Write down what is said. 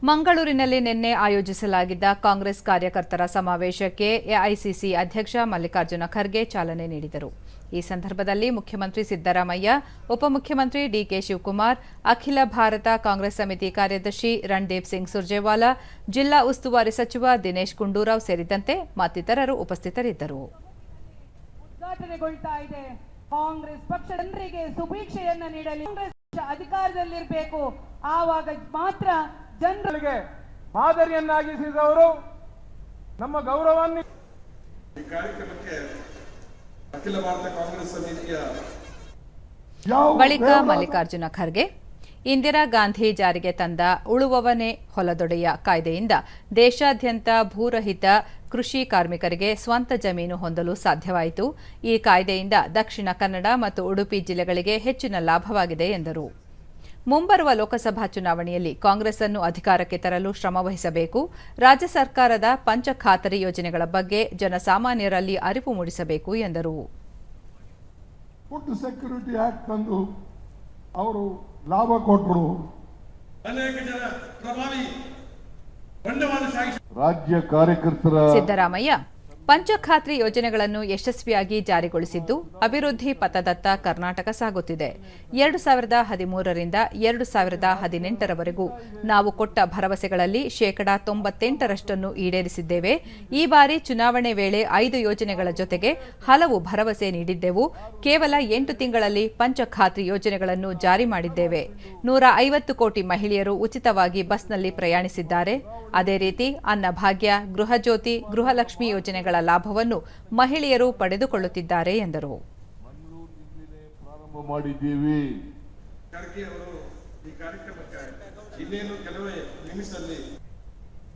ಮಂಗಳೂರಿನಲ್ಲಿ ನಿನ್ನೆ ಆಯೋಜಿಸಲಾಗಿದ್ದ ಕಾಂಗ್ರೆಸ್ ಕಾರ್ಯಕರ್ತರ ಸಮಾವೇಶಕ್ಕೆ ಎಐಸಿಸಿ ಅಧ್ಯಕ್ಷ ಮಲ್ಲಿಕಾರ್ಜುನ ಖರ್ಗೆ ಚಾಲನೆ ನೀಡಿದರು. ಈ ಸಂದರ್ಭದಲ್ಲಿ ಮುಖ್ಯಮಂತ್ರಿ ಸಿದ್ದರಾಮಯ್ಯ, ಉಪಮುಖ್ಯಮಂತ್ರಿ ಡಿಕೆ ಶಿವಕುಮಾರ್, ಅಖಿಲ ಭಾರತ ಕಾಂಗ್ರೆಸ್ ಸಮಿತಿ ಕಾರ್ಯದರ್ಶಿ ರಣದೀಪ್ ಸಿಂಗ್ ಸುರ್ಜೇವಾಲಾ, ಜಿಲ್ಲಾ ಉಸ್ತುವಾರಿ ಸಚಿವ ದಿನೇಶ್ ಗುಂಡೂರಾವ್ ಸೇರಿದಂತೆ ಮತ್ತಿತರರು ಉಪಸ್ಥಿತರಿದ್ದರು. ಕಾಂಗ್ರೆಸ್ ಪಕ್ಷ ಜನರಿಗೆ ಶುಭೇಚ್ಛೆಯನ್ನು ನೀಡಲಿ. ಕಾಂಗ್ರೆಸ್ ಅಧಿಕಾರದಲ್ಲಿರಬೇಕು, ಆವಾಗ ಮಾತ್ರ ಜನರಿಗೆ ಮಾದರಿಯನ್ನಾಗಿಸಿದವರು ನಮ್ಮ ಗೌರವಾನ್ವಿ. ಈ ಕಾರ್ಯಕ್ರಮಕ್ಕೆ ಅಖಿಲ ಭಾರತ ಕಾಂಗ್ರೆಸ್ ಸಮಿತಿಯ ಬಳಿಕ ಮಲ್ಲಿಕಾರ್ಜುನ ಖರ್ಗೆ, ಇಂದಿರಾ ಗಾಂಧಿ ಜಾರಿಗೆ ತಂದ ಉಳುವವನೇ ಹೊಲದೊಡೆಯ ಕಾಯ್ದೆಯಿಂದ ದೇಶಾದ್ಯಂತ ಭೂರಹಿತ ಕೃಷಿ ಕಾರ್ಮಿಕರಿಗೆ ಸ್ವಂತ ಜಮೀನು ಹೊಂದಲು ಸಾಧ್ಯವಾಯಿತು. ಈ ಕಾಯ್ದೆಯಿಂದ ದಕ್ಷಿಣ ಕನ್ನಡ ಮತ್ತು ಉಡುಪಿ ಜಿಲ್ಲೆಗಳಿಗೆ ಹೆಚ್ಚಿನ ಲಾಭವಾಗಿದೆ ಎಂದರು. ಮುಂಬರುವ ಲೋಕಸಭಾ ಚುನಾವಣೆಯಲ್ಲಿ ಕಾಂಗ್ರೆಸ್ ಅನ್ನು ಅಧಿಕಾರಕ್ಕೆ ತರಲು ಶ್ರಮವಹಿಸಬೇಕು. ರಾಜ್ಯ ಸರ್ಕಾರದ ಪಂಚ ಖಾತರಿ ಯೋಜನೆಗಳ ಬಗ್ಗೆ ಜನಸಾಮಾನ್ಯರಲ್ಲಿ ಅರಿವು ಮೂಡಿಸಬೇಕು ಎಂದರು. ಫುಡ್ ಸೆಕ್ಯೂರಿಟಿ ಆಕ್ಟ್ ತಂದು ಅವರು ಲಾಭ ಕೊಟ್ಟರು. ಅನೇಕ ಜನ ಪ್ರಭಾವಿ ಬಂಡವಾಳಶಾಹಿ ರಾಜ್ಯ ಕಾರ್ಯಕರ್ತರ ಸಿದ್ದರಾಮಯ್ಯ ಪಂಚಖಾತ್ರಿ ಯೋಜನೆಗಳನ್ನು ಯಶಸ್ವಿಯಾಗಿ ಜಾರಿಗೊಳಿಸಿದ್ದು ಅಭಿವೃದ್ಧಿ ಪಥದತ್ತ ಕರ್ನಾಟಕ ಸಾಗುತ್ತಿದೆ. 2013ರಿಂದ 2018ರವರೆಗೂ ನಾವು ಕೊಟ್ಟ ಭರವಸೆಗಳಲ್ಲಿ 98% ಈಡೇರಿಸಿದ್ದೇವೆ. ಈ ಬಾರಿ ಚುನಾವಣೆ ವೇಳೆ 5 ಯೋಜನೆಗಳ ಜೊತೆಗೆ ಹಲವು ಭರವಸೆ ನೀಡಿದ್ದೆವು. ಕೇವಲ 8 ತಿಂಗಳಲ್ಲಿ ಪಂಚಖಾತ್ರಿ ಯೋಜನೆಗಳನ್ನು ಜಾರಿ ಮಾಡಿದ್ದೇವೆ. 150 ಕೋಟಿ ಮಹಿಳೆಯರು ಉಚಿತವಾಗಿ ಬಸ್ನಲ್ಲಿ ಪ್ರಯಾಣಿಸಿದ್ದಾರೆ. ಅದೇ ರೀತಿ ಅನ್ನಭಾಗ್ಯ, ಗೃಹಜ್ಯೋತಿ, ಗೃಹಲಕ್ಷ್ಮಿ ಯೋಜನೆಗಳ ಲಾಭವನ್ನು ಮಹಿಳೆಯರು ಪಡೆದುಕೊಳ್ಳುತ್ತಿದ್ದಾರೆ ಎಂದರು. ಪ್ರಾರಂಭ ಮಾಡಿದ್ದೀವಿ. ಖರ್ಗೆ ಅವರು ಈ ಕಾರ್ಯಕ್ರಮಕ್ಕೆ ಇನ್ನೇನು ಕೆಲವೇ ನಿಮಿಷದಲ್ಲಿ